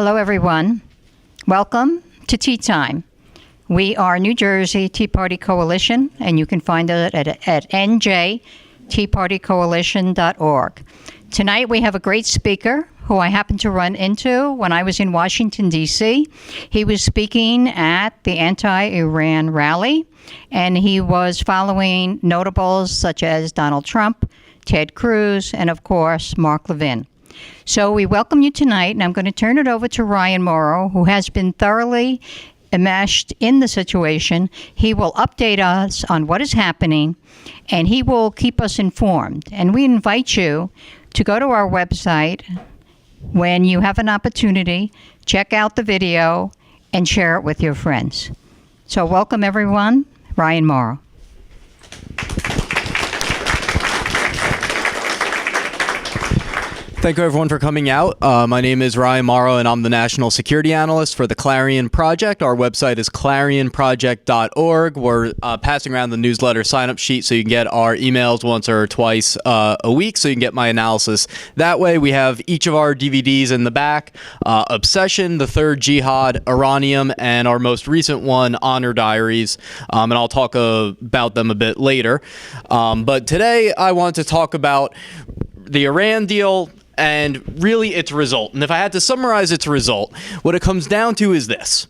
Hello, everyone. Welcome to Tea Time. We are New Jersey Tea Party Coalition, and you can find it at NJTPCcoalition.org. Tonight, we have a great speaker who I happened to run into when I was in Washington, D.C. He was speaking at the anti-Iran rally, and he was following notables such as Donald Trump, Ted Cruz, and, of course, Mark Levin. So we welcome you tonight, and I'm going to turn it over to Ryan Mauro, who has been thoroughly enmeshed in the situation. He will update us on what is happening, and he will keep us informed. And we invite you to go to our website when you have an opportunity, check out the video, and share it with your friends. So welcome, everyone. Ryan Mauro. Thank you, everyone, for coming out. My name is Ryan Mauro, and I'm the National Security Analyst for the Clarion Project. Our website is clarionproject.org. We're passing around the newsletter sign-up sheet so you can get our emails once or twice a week, so you can get my analysis that way. We have each of our DVDs in the back, Obsession, The Third Jihad, Iranium, and our most recent one, Honor Diaries, and I'll talk about them a bit later. But today I want to talk about the Iran deal, and really its result. And if I had to summarize its result, what it comes down to is this: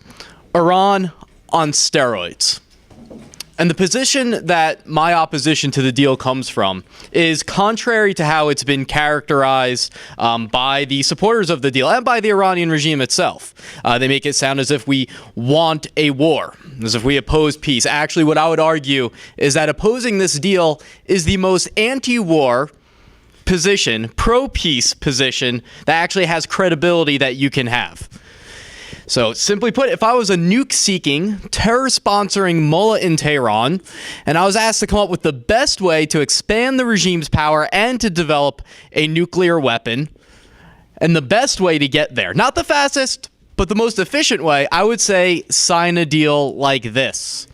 Iran on steroids. And the position that my opposition to the deal comes from is contrary to how it's been characterized by the supporters of the deal and by the Iranian regime itself. They make it sound as if we want a war, as if we oppose peace. Actually, what I would argue is that opposing this deal is the most anti-war position, pro-peace position that actually has credibility that you can have. So simply put, if I was a nuke-seeking, terror-sponsoring mullah in Tehran, and I was asked to come up with the best way to expand the regime's power and to develop a nuclear weapon, and the best way to get there, not the fastest, but the most efficient way, I would say sign a deal like this.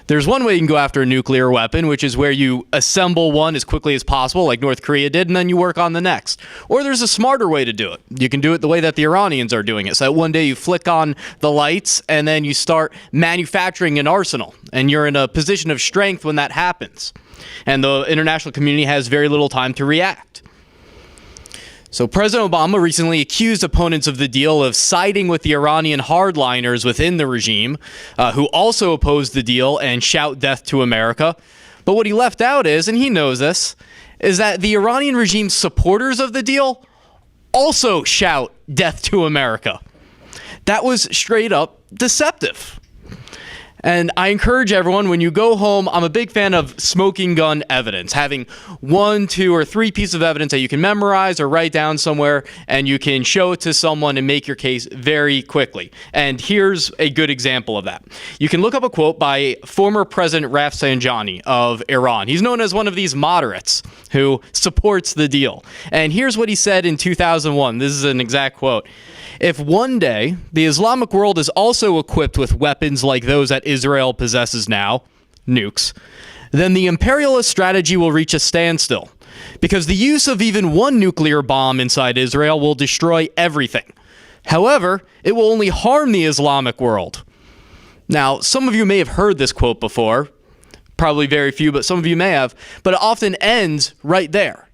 There's one way you can go after a nuclear weapon, which is where you assemble one as quickly as possible, like North Korea did, and then you work on the next. Or there's a smarter way to do it. You can do it the way that the Iranians are doing it. So that one day you flick on the lights, and then you start manufacturing an arsenal. And you're in a position of strength when that happens. And the international community has very little time to react. So President Obama recently accused opponents of the deal of siding with the Iranian hardliners within the regime, who also opposed the deal and shout death to America. But what he left out is, and he knows this, is that the Iranian regime's supporters of the deal also shout death to America. That was straight up deceptive. And I encourage everyone, when you go home, I'm a big fan of smoking gun evidence, having 1, 2, or 3 pieces of evidence that you can memorize or write down somewhere, and you can show it to someone and make your case very quickly. And here's a good example of that. You can look up a quote by former President Rafsanjani of Iran. He's known as one of these moderates who supports the deal. And here's what he said in 2001. This is an exact quote. "If one day the Islamic world is also equipped with weapons like those that Israel possesses now, nukes, then the imperialist strategy will reach a standstill, because the use of even one nuclear bomb inside Israel will destroy everything. However, it will only harm the Islamic world." Now, some of you may have heard this quote before, probably very few, but some of you may have, but it often ends right there.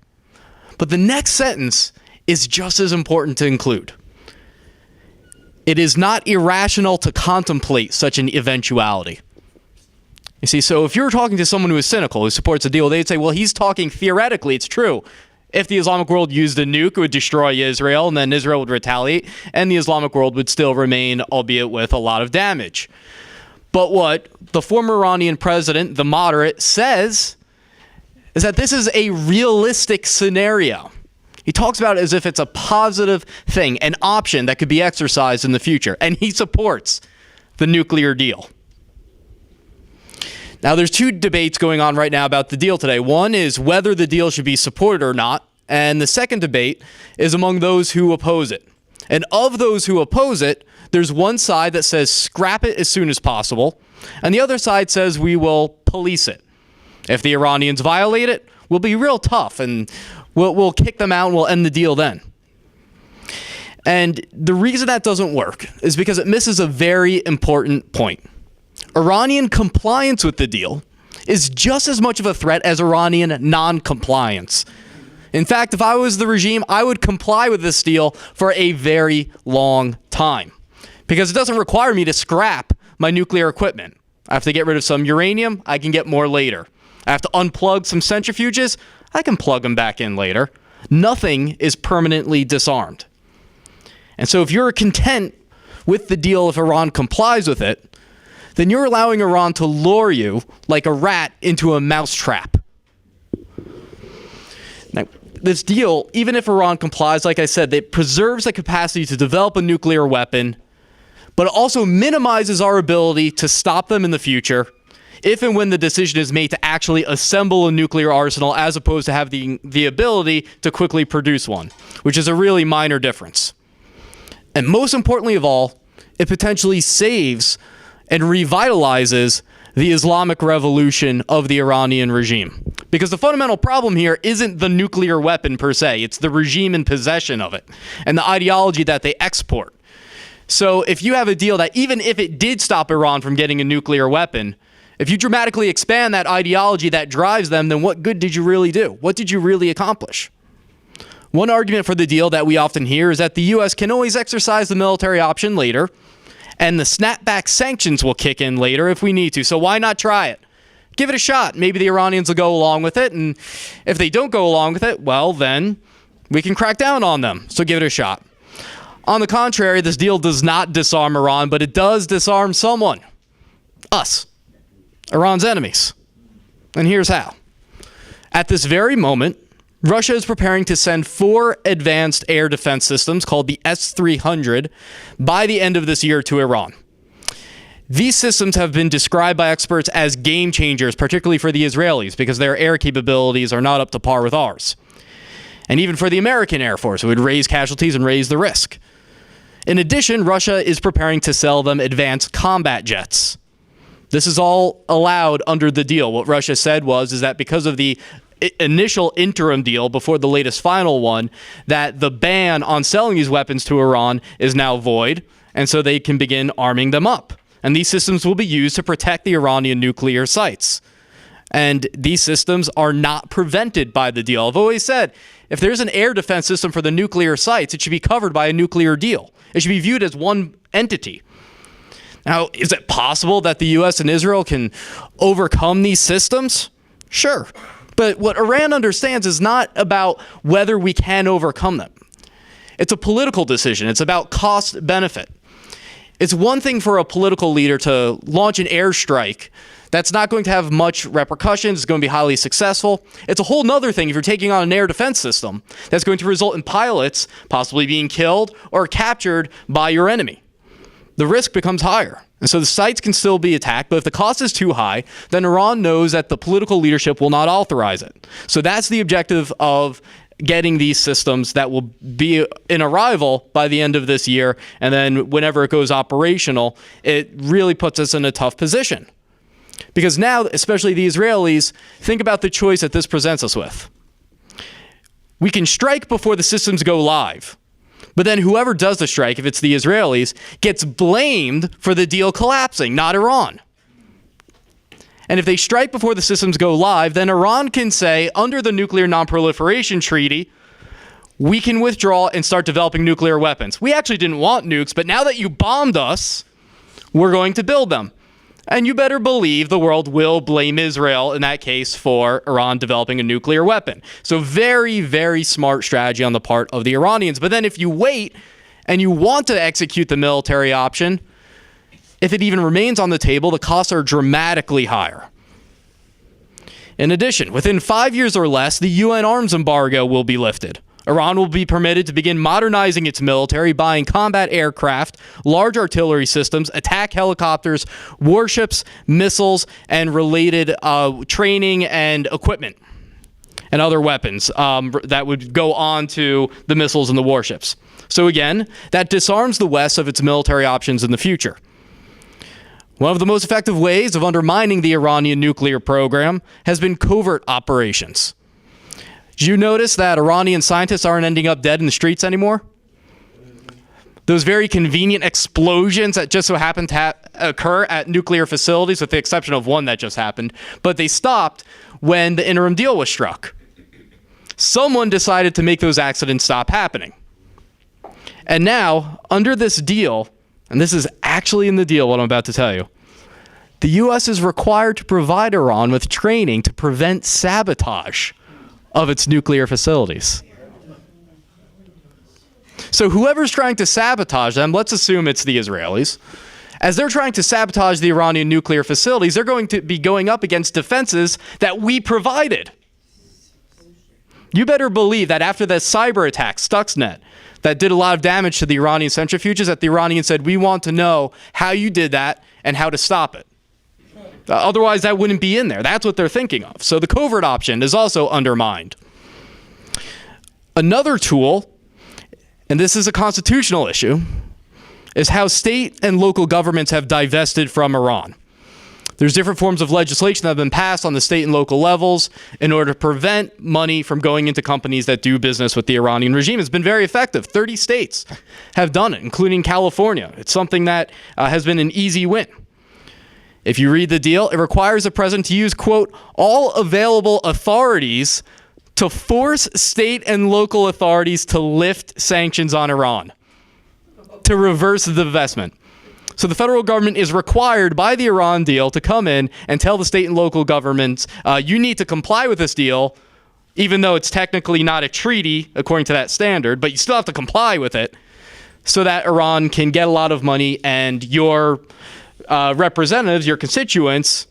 But the next sentence is just as important to include. "It is not irrational to contemplate such an eventuality." You see, so if you're talking to someone who is cynical, who supports a deal, they'd say, well, he's talking theoretically. It's true. If the Islamic world used a nuke, it would destroy Israel, and then Israel would retaliate, and the Islamic world would still remain, albeit with a lot of damage. But what the former Iranian president, the moderate, says is that this is a realistic scenario. He talks about it as if it's a positive thing, an option that could be exercised in the future. And he supports the nuclear deal. Now, there's 2 debates going on right now about the deal today. One is whether the deal should be supported or not. And the second debate is among those who oppose it. And of those who oppose it, there's one side that says scrap it as soon as possible. And the other side says we will police it. If the Iranians violate it, we'll be real tough and we'll kick them out and we'll end the deal then. And the reason that doesn't work is because it misses a very important point. Iranian compliance with the deal is just as much of a threat as Iranian non-compliance. In fact, if I was the regime, I would comply with this deal for a very long time because it doesn't require me to scrap my nuclear equipment. I have to get rid of some uranium. I can get more later. I have to unplug some centrifuges. I can plug them back in later. Nothing is permanently disarmed. And so if you're content with the deal, if Iran complies with it, then you're allowing Iran to lure you like a rat into a mousetrap. Now, this deal, even if Iran complies, like I said, it preserves the capacity to develop a nuclear weapon, but it also minimizes our ability to stop them in the future if and when the decision is made to actually assemble a nuclear arsenal as opposed to have the ability to quickly produce one, which is a really minor difference. And most importantly of all, it potentially saves and revitalizes the Islamic revolution of the Iranian regime. Because the fundamental problem here isn't the nuclear weapon per se, it's the regime in possession of it and the ideology that they export. So if you have a deal that even if it did stop Iran from getting a nuclear weapon, if you dramatically expand that ideology that drives them, then what good did you really do? What did you really accomplish? One argument for the deal that we often hear is that the U.S. can always exercise the military option later, and the snapback sanctions will kick in later if we need to. So why not try it? Give it a shot. Maybe the Iranians will go along with it, and if they don't go along with it, well, then we can crack down on them. So give it a shot. On the contrary, this deal does not disarm Iran, but it does disarm someone. Us. Iran's enemies. And here's how. At this very moment, Russia is preparing to send 4 advanced air defense systems called the S-300 by the end of this year to Iran. These systems have been described by experts as game changers, particularly for the Israelis, because their air capabilities are not up to par with ours. And even for the American Air Force, it would raise casualties and raise the risk. In addition, Russia is preparing to sell them advanced combat jets. This is all allowed under the deal. What Russia said is that because of the initial interim deal before the latest final one, that the ban on selling these weapons to Iran is now void, and so they can begin arming them up. And these systems will be used to protect the Iranian nuclear sites. And these systems are not prevented by the deal. I've always said, if there's an air defense system for the nuclear sites, it should be covered by a nuclear deal. It should be viewed as one entity. Now, is it possible that the U.S. and Israel can overcome these systems? Sure. But what Iran understands is not about whether we can overcome them. It's a political decision. It's about cost benefit. It's one thing for a political leader to launch an airstrike that's not going to have much repercussions. It's going to be highly successful. It's a whole nother thing if you're taking on an air defense system that's going to result in pilots possibly being killed or captured by your enemy. The risk becomes higher. And so the sites can still be attacked, but if the cost is too high, then Iran knows that the political leadership will not authorize it. So that's the objective of getting these systems that will be in arrival by the end of this year. And then whenever it goes operational, it really puts us in a tough position. Because now, especially the Israelis, think about the choice that this presents us with. We can strike before the systems go live. But then whoever does the strike, if it's the Israelis, gets blamed for the deal collapsing, not Iran. And if they strike before the systems go live, then Iran can say, under the Nuclear Non-Proliferation Treaty, we can withdraw and start developing nuclear weapons. We actually didn't want nukes, but now that you bombed us, we're going to build them. And you better believe the world will blame Israel in that case for Iran developing a nuclear weapon. So very, very smart strategy on the part of the Iranians. But then if you wait and you want to execute the military option, if it even remains on the table, the costs are dramatically higher. In addition, within 5 years or less, the UN arms embargo will be lifted. Iran will be permitted to begin modernizing its military, buying combat aircraft, large artillery systems, attack helicopters, warships, missiles, and related training and equipment and other weapons that would go on to the missiles and the warships. So again, that disarms the West of its military options in the future. One of the most effective ways of undermining the Iranian nuclear program has been covert operations. Did you notice that Iranian scientists aren't ending up dead in the streets anymore? those very convenient explosions that just so happened to occur at nuclear facilities, with the exception of one that just happened, but they stopped when the interim deal was struck. Someone decided to make those accidents stop happening. And now, under this deal, and this is actually in the deal what I'm about to tell you, the U.S. is required to provide Iran with training to prevent sabotage of its nuclear facilities. So whoever's trying to sabotage them, let's assume it's the Israelis, as they're trying to sabotage the Iranian nuclear facilities, they're going to be going up against defenses that we provided. You better believe that after that cyber attack, Stuxnet, that did a lot of damage to the Iranian centrifuges, that the Iranians said, we want to know how you did that and how to stop it. Otherwise, that wouldn't be in there. That's what they're thinking of. So the covert option is also undermined. Another tool, and this is a constitutional issue, is how state and local governments have divested from Iran. There's different forms of legislation that have been passed on the state and local levels in order to prevent money from going into companies that do business with the Iranian regime. It's been very effective. 30 states have done it, including California. It's something that has been an easy win. If you read the deal, it requires the president to use, quote, all available authorities to force state and local authorities to lift sanctions on Iran, to reverse the divestment. So the federal government is required by the Iran deal to come in and tell the state and local governments, you need to comply with this deal, even though it's technically not a treaty according to that standard, but you still have to comply with it so that Iran can get a lot of money and your representatives, your constituents,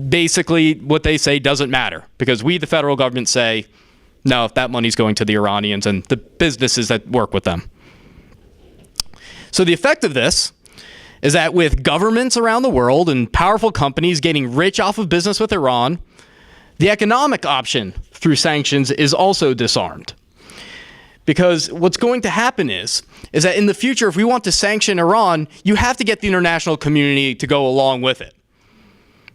basically what they say doesn't matter because we, the federal government, say, no, if that money's going to the Iranians and the businesses that work with them. So the effect of this is that with governments around the world and powerful companies getting rich off of business with Iran, the economic option through sanctions is also disarmed. Because what's going to happen is that in the future, if we want to sanction Iran, you have to get the international community to go along with it.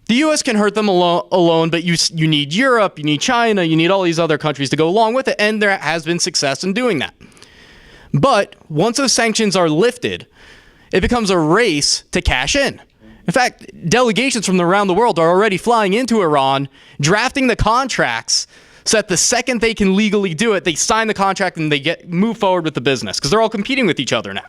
The U.S. can hurt them alone, but you need Europe, you need China, you need all these other countries to go along with it, and there has been success in doing that. But once those sanctions are lifted, it becomes a race to cash in. In fact, delegations from around the world are already flying into Iran, drafting the contracts so that the second they can legally do it, they sign the contract and they move forward with the business because they're all competing with each other now.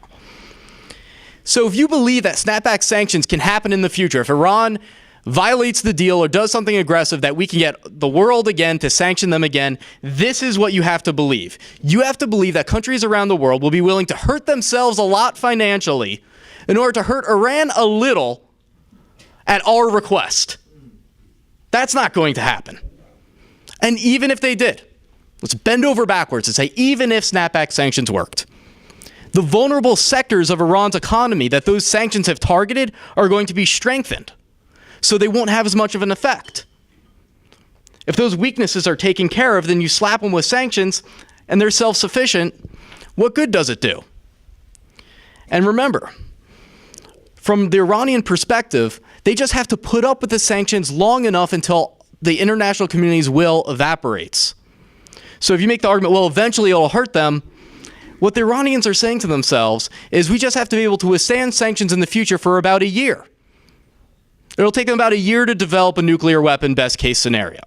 So if you believe that snapback sanctions can happen in the future, if Iran violates the deal or does something aggressive that we can get the world again to sanction them again, this is what you have to believe. You have to believe that countries around the world will be willing to hurt themselves a lot financially in order to hurt Iran a little at our request. That's not going to happen. And even if they did, let's bend over backwards and say, even if snapback sanctions worked, the vulnerable sectors of Iran's economy that those sanctions have targeted are going to be strengthened, so they won't have as much of an effect. If those weaknesses are taken care of, then you slap them with sanctions and they're self-sufficient. What good does it do? And remember, from the Iranian perspective, they just have to put up with the sanctions long enough until the international community's will evaporates. So if you make the argument, well, eventually it'll hurt them, what the Iranians are saying to themselves is we just have to be able to withstand sanctions in the future for about a year. It'll take them about a year to develop a nuclear weapon, best case scenario.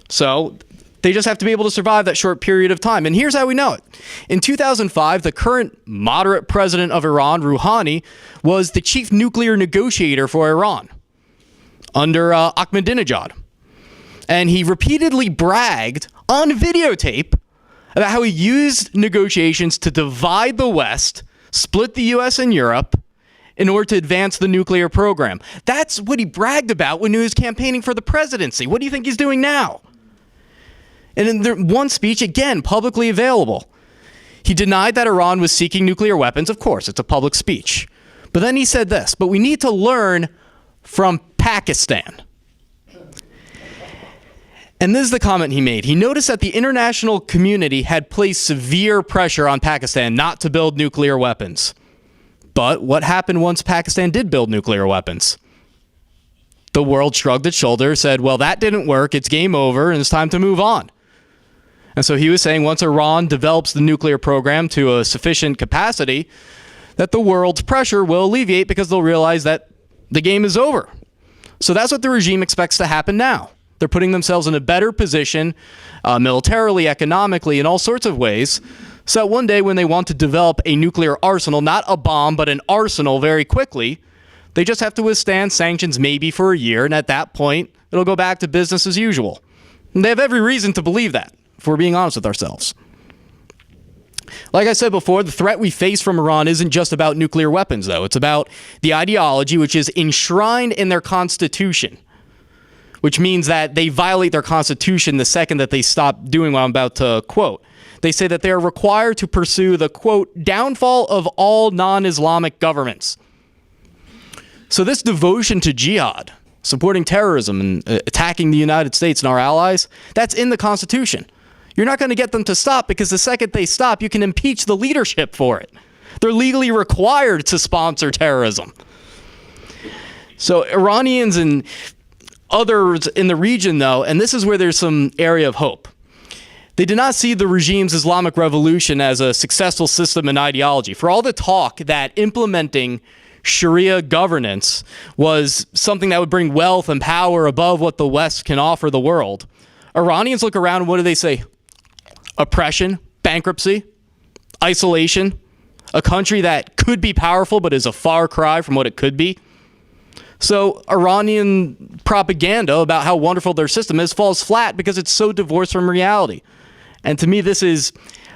So they just have to be able to survive that short period of time. And here's how we know it. In 2005, the current moderate president of Iran, Rouhani, was the chief nuclear negotiator for Iran under Ahmadinejad. And he repeatedly bragged on videotape about how he used negotiations to divide the West, split the U.S. and Europe, in order to advance the nuclear program. That's what he bragged about when he was campaigning for the presidency. What do you think he's doing now? And in one speech, again, publicly available, he denied that Iran was seeking nuclear weapons. Of course, it's a public speech. But then he said this, but we need to learn from Pakistan. And this is the comment he made. He noticed that the international community had placed severe pressure on Pakistan not to build nuclear weapons. But what happened once Pakistan did build nuclear weapons? The world shrugged its shoulders, said, well, that didn't work, it's game over, and it's time to move on. And so he was saying once Iran develops the nuclear program to a sufficient capacity, that the world's pressure will alleviate because they'll realize that the game is over. So that's what the regime expects to happen now. They're putting themselves in a better position militarily, economically, in all sorts of ways, so that one day when they want to develop a nuclear arsenal, not a bomb, but an arsenal very quickly, they just have to withstand sanctions maybe for a year, and at that point, it'll go back to business as usual. And they have every reason to believe that, if we're being honest with ourselves. Like I said before, the threat we face from Iran isn't just about nuclear weapons, though. It's about the ideology which is enshrined in their constitution, which means that they violate their constitution the second that they stop doing what I'm about to quote. They say that they are required to pursue the, quote, downfall of all non-Islamic governments. So this devotion to jihad, supporting terrorism and attacking the United States and our allies, that's in the Constitution. You're not going to get them to stop because the second they stop, you can impeach the leadership for it. They're legally required to sponsor terrorism. So Iranians and others in the region, though, and this is where there's some area of hope, they did not see the regime's Islamic revolution as a successful system and ideology. For all the talk that implementing Sharia governance was something that would bring wealth and power above what the West can offer the world, Iranians look around and what do they say? Oppression, bankruptcy, isolation, a country that could be powerful but is a far cry from what it could be. So Iranian propaganda about how wonderful their system is falls flat because it's so divorced from reality. And to me, this is,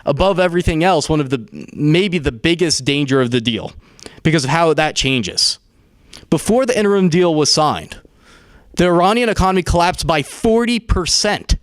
above everything else, one of the maybe the biggest danger of the deal because of how that changes. Before the interim deal was signed, the Iranian economy collapsed by 40%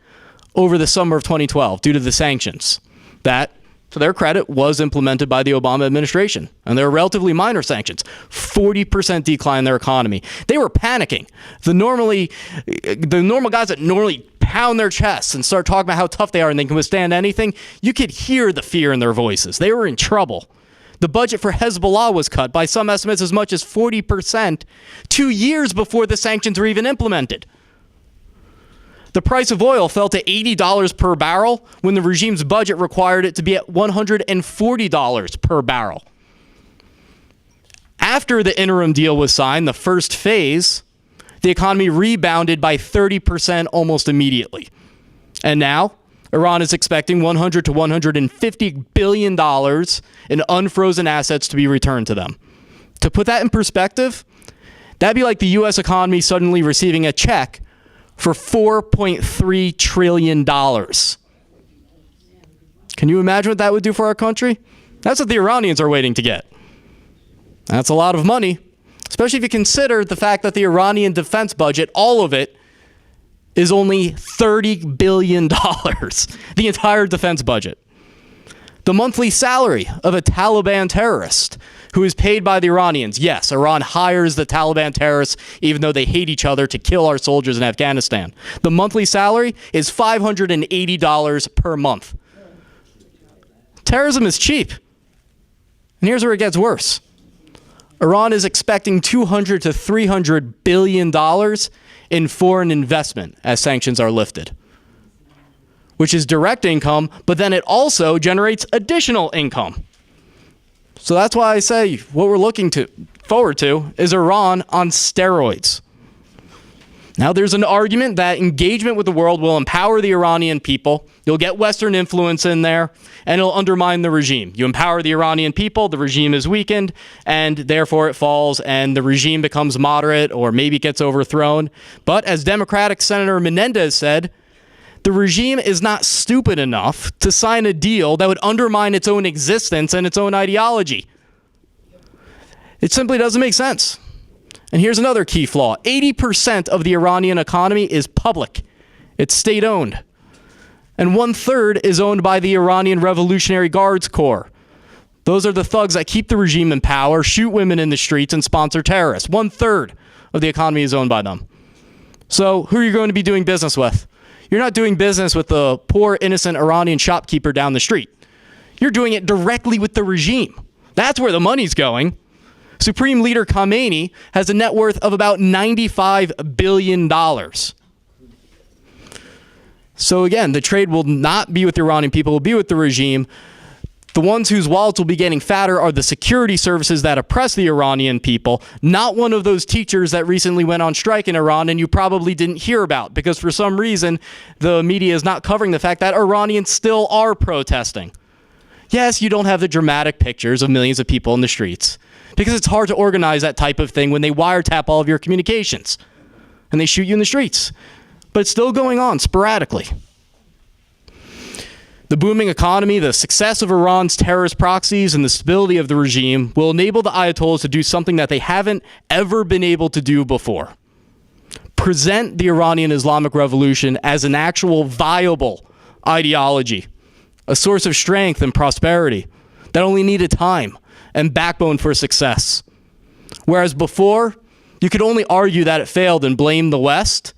over the summer of 2012 due to the sanctions that, to their credit, was implemented by the Obama administration. And they were relatively minor sanctions. 40% decline in their economy. They were panicking. The normal guys that normally pound their chests and start talking about how tough they are and they can withstand anything, you could hear the fear in their voices. They were in trouble. The budget for Hezbollah was cut by some estimates as much as 40% 2 years before the sanctions were even implemented. The price of oil fell to $80 per barrel when the regime's budget required it to be at $140 per barrel. After the interim deal was signed, the first phase, the economy rebounded by 30% almost immediately. And now, Iran is expecting $100 to $150 billion in unfrozen assets to be returned to them. To put that in perspective, that'd be like the U.S. economy suddenly receiving a check for $4.3 trillion. Can you imagine what that would do for our country? That's what the Iranians are waiting to get. That's a lot of money, especially if you consider the fact that the Iranian defense budget, all of it, is only $30 billion, the entire defense budget. The monthly salary of a Taliban terrorist who is paid by the Iranians. Yes, Iran hires the Taliban terrorists, even though they hate each other, to kill our soldiers in Afghanistan. The monthly salary is $580 per month. Terrorism is cheap. And here's where it gets worse. Iran is expecting $200 to $300 billion in foreign investment as sanctions are lifted, which is direct income, but then it also generates additional income. So that's why I say what we're looking forward to is Iran on steroids. Now, there's an argument that engagement with the world will empower the Iranian people. You'll get Western influence in there, and it'll undermine the regime. You empower the Iranian people, the regime is weakened, and therefore it falls, and the regime becomes moderate or maybe gets overthrown. But as Democratic Senator Menendez said, the regime is not stupid enough to sign a deal that would undermine its own existence and its own ideology. It simply doesn't make sense. And here's another key flaw. 80% of the Iranian economy is public. It's state-owned. And 1/3 is owned by the Iranian Revolutionary Guards Corps. Those are the thugs that keep the regime in power, shoot women in the streets, and sponsor terrorists. 1/3 of the economy is owned by them. So who are you going to be doing business with? You're not doing business with the poor, innocent Iranian shopkeeper down the street. You're doing it directly with the regime. That's where the money's going. Supreme Leader Khamenei has a net worth of about $95 billion. So again, the trade will not be with the Iranian people, it will be with the regime. The ones whose wallets will be getting fatter are the security services that oppress the Iranian people, not one of those teachers that recently went on strike in Iran and you probably didn't hear about because for some reason the media is not covering the fact that Iranians still are protesting. Yes, you don't have the dramatic pictures of millions of people in the streets because it's hard to organize that type of thing when they wiretap all of your communications and they shoot you in the streets. But it's still going on sporadically. The booming economy, the success of Iran's terrorist proxies, and the stability of the regime will enable the Ayatollahs to do something that they haven't ever been able to do before. Present the Iranian Islamic Revolution as an actual viable ideology, a source of strength and prosperity that only needed time and backbone for success. Whereas before, you could only argue that it failed and blame the West.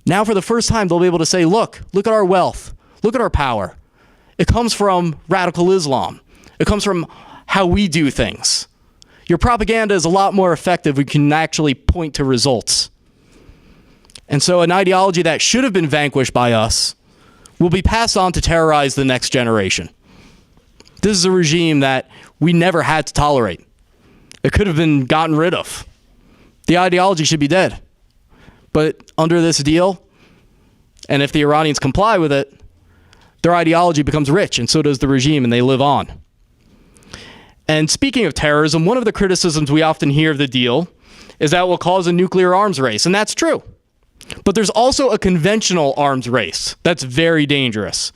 Now, for the first time, they'll be able to say, look at our wealth, look at our power. It comes from radical Islam. It comes from how we do things. Your propaganda is a lot more effective when you can actually point to results. And so an ideology that should have been vanquished by us will be passed on to terrorize the next generation. This is a regime that we never had to tolerate. It could have been gotten rid of. The ideology should be dead. But under this deal, and if the Iranians comply with it, their ideology becomes rich, and so does the regime, and they live on. And speaking of terrorism, one of the criticisms we often hear of the deal is that it will cause a nuclear arms race, and that's true. But there's also a conventional arms race that's very dangerous.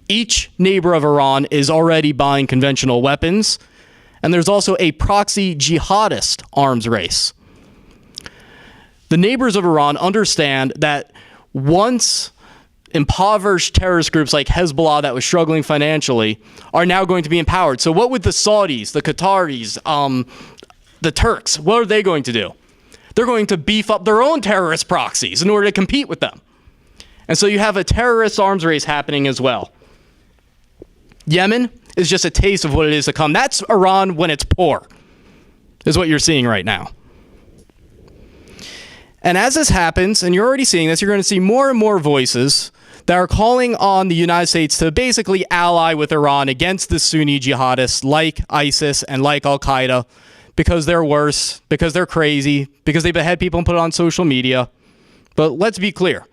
Each neighbor of Iran is already buying conventional weapons, and there's also a proxy jihadist arms race. The neighbors of Iran understand that once impoverished terrorist groups like Hezbollah that was struggling financially are now going to be empowered. So what would the Saudis, the Qataris, the Turks, what are they going to do? They're going to beef up their own terrorist proxies in order to compete with them. And so you have a terrorist arms race happening as well. Yemen is just a taste of what it is to come. That's Iran when it's poor, is what you're seeing right now. And as this happens, and you're already seeing this, you're going to see more and more voices that are calling on the United States to basically ally with Iran against the Sunni jihadists like ISIS and like Al-Qaeda because they're worse, because they're crazy, because they behead people and put it on social media. But let's be clear.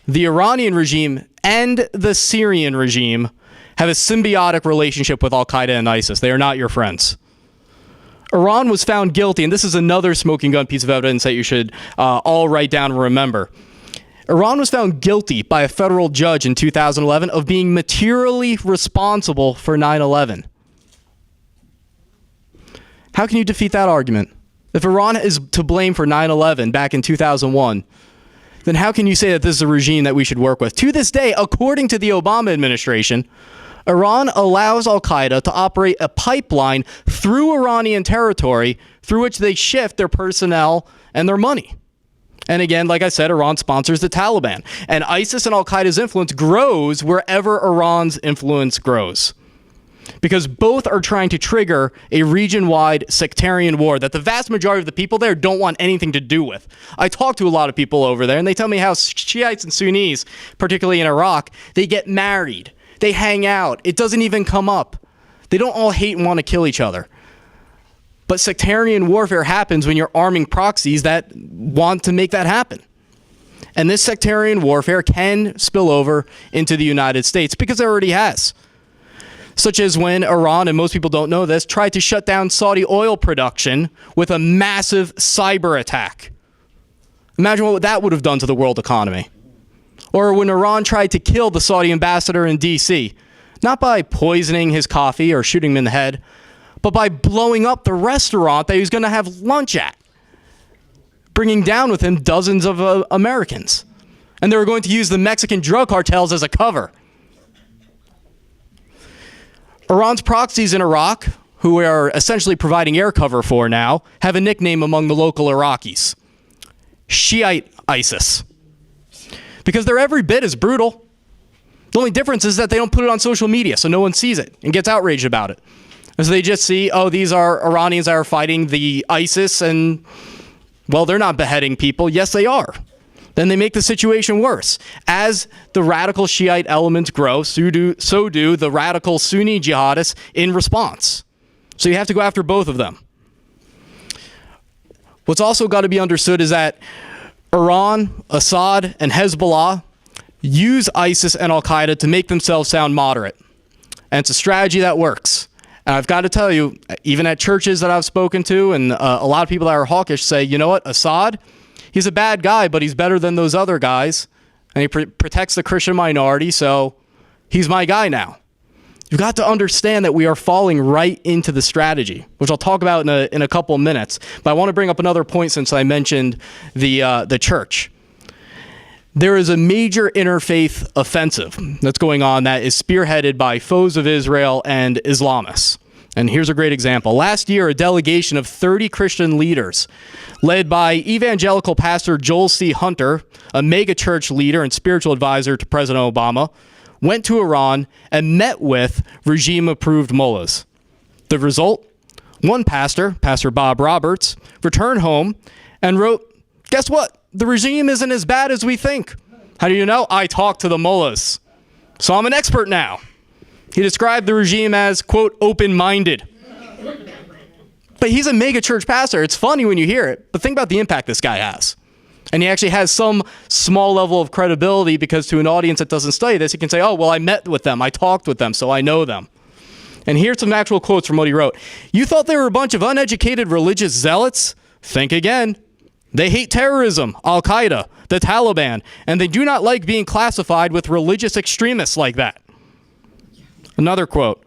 The Iranian regime and the Syrian regime have a symbiotic relationship with Al-Qaeda and ISIS. They are not your friends. Iran was found guilty, and this is another smoking gun piece of evidence that you should all write down and remember. Iran was found guilty by a federal judge in 2011 of being materially responsible for 9/11. How can you defeat that argument? If Iran is to blame for 9/11 back in 2001, then how can you say that this is a regime that we should work with? To this day, according to the Obama administration, Iran allows Al-Qaeda to operate a pipeline through Iranian territory through which they shift their personnel and their money. And again, like I said, Iran sponsors the Taliban. And ISIS and Al-Qaeda's influence grows wherever Iran's influence grows. Because both are trying to trigger a region-wide sectarian war that the vast majority of the people there don't want anything to do with. I talk to a lot of people over there, and they tell me how Shiites and Sunnis, particularly in Iraq, they get married. They hang out. It doesn't even come up. They don't all hate and want to kill each other. But sectarian warfare happens when you're arming proxies that want to make that happen. And this sectarian warfare can spill over into the United States because it already has. Such as when Iran, and most people don't know this, tried to shut down Saudi oil production with a massive cyber attack. Imagine what that would have done to the world economy. Or when Iran tried to kill the Saudi ambassador in D.C., not by poisoning his coffee or shooting him in the head, but by blowing up the restaurant that he was going to have lunch at, bringing down with him dozens of Americans. And they were going to use the Mexican drug cartels as a cover. Iran's proxies in Iraq, who we are essentially providing air cover for now, have a nickname among the local Iraqis: Shiite ISIS. Because they're every bit as brutal. The only difference is that they don't put it on social media, so no one sees it and gets outraged about it. So they just see, oh, these are Iranians that are fighting the ISIS, and, well, they're not beheading people. Yes, they are. then they make the situation worse. As the radical Shiite elements grow, so do the radical Sunni jihadists in response. So you have to go after both of them. What's also got to be understood is that Iran, Assad, and Hezbollah use ISIS and Al-Qaeda to make themselves sound moderate. And it's a strategy that works. And I've got to tell you, even at churches that I've spoken to, and a lot of people that are hawkish say, you know what, Assad, he's a bad guy, but he's better than those other guys. And he protects the Christian minority, so he's my guy now. You've got to understand that we are falling right into the strategy, which I'll talk about in a couple of minutes. But I want to bring up another point since I mentioned the church. There is a major interfaith offensive that's going on that is spearheaded by foes of Israel and Islamists. And here's a great example. Last year, a delegation of 30 Christian leaders, led by evangelical pastor Joel C. Hunter, a megachurch leader and spiritual advisor to President Obama, went to Iran and met with regime-approved mullahs. The result? One pastor, Pastor Bob Roberts, returned home and wrote, "Guess what? The regime isn't as bad as we think." How do you know? I talked to the mullahs. So I'm an expert now. He described the regime as, quote, open-minded. But he's a mega church pastor. It's funny when you hear it, but think about the impact this guy has. And he actually has some small level of credibility because to an audience that doesn't study this, he can say, oh, well, I met with them. I talked with them, so I know them. And here's some actual quotes from what he wrote. "You thought they were a bunch of uneducated religious zealots? Think again. They hate terrorism, Al-Qaeda, the Taliban, and they do not like being classified with religious extremists like that." Another quote.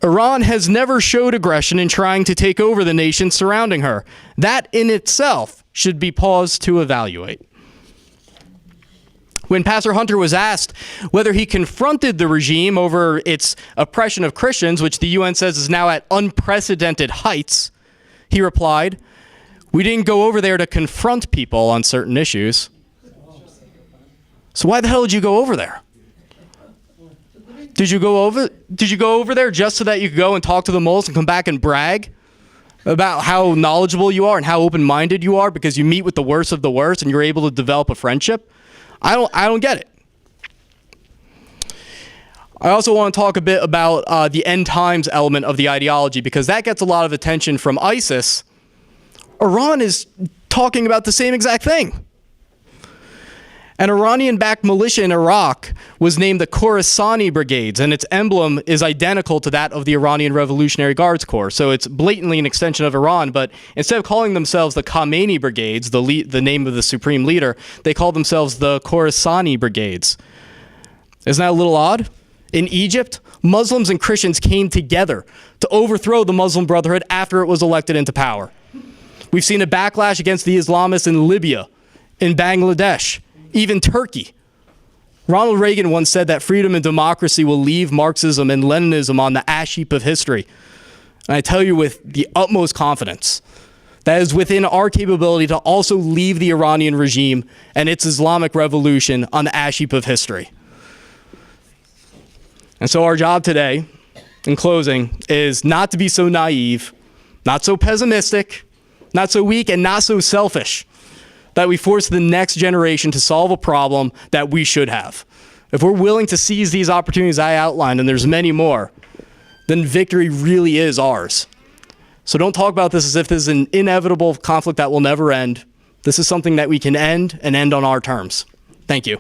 "Iran has never showed aggression in trying to take over the nations surrounding her. That in itself should be paused to evaluate." When Pastor Hunter was asked whether he confronted the regime over its oppression of Christians, which the UN says is now at unprecedented heights, he replied, "We didn't go over there to confront people on certain issues." So why the hell did you go over there? Did you go over there just so that you could go and talk to the mullahs and come back and brag about how knowledgeable you are and how open-minded you are because you meet with the worst of the worst and you're able to develop a friendship? I don't get it. I also want to talk a bit about the end times element of the ideology because that gets a lot of attention from ISIS. Iran is talking about the same exact thing. An Iranian-backed militia in Iraq was named the Khorassani Brigades, and its emblem is identical to that of the Iranian Revolutionary Guards Corps. So it's blatantly an extension of Iran, but instead of calling themselves the Khamenei Brigades, the name of the supreme leader, they call themselves the Khorassani Brigades. Isn't that a little odd? In Egypt, Muslims and Christians came together to overthrow the Muslim Brotherhood after it was elected into power. We've seen a backlash against the Islamists in Libya, in Bangladesh, even Turkey. Ronald Reagan once said that freedom and democracy will leave Marxism and Leninism on the ash heap of history. And I tell you with the utmost confidence, that is within our capability to also leave the Iranian regime and its Islamic revolution on the ash heap of history. And so our job today, in closing, is not to be so naive, not so pessimistic, not so weak, and not so selfish that we force the next generation to solve a problem that we should have. If we're willing to seize these opportunities I outlined, and there's many more, then victory really is ours. So don't talk about this as if this is an inevitable conflict that will never end. This is something that we can end and end on our terms. Thank you.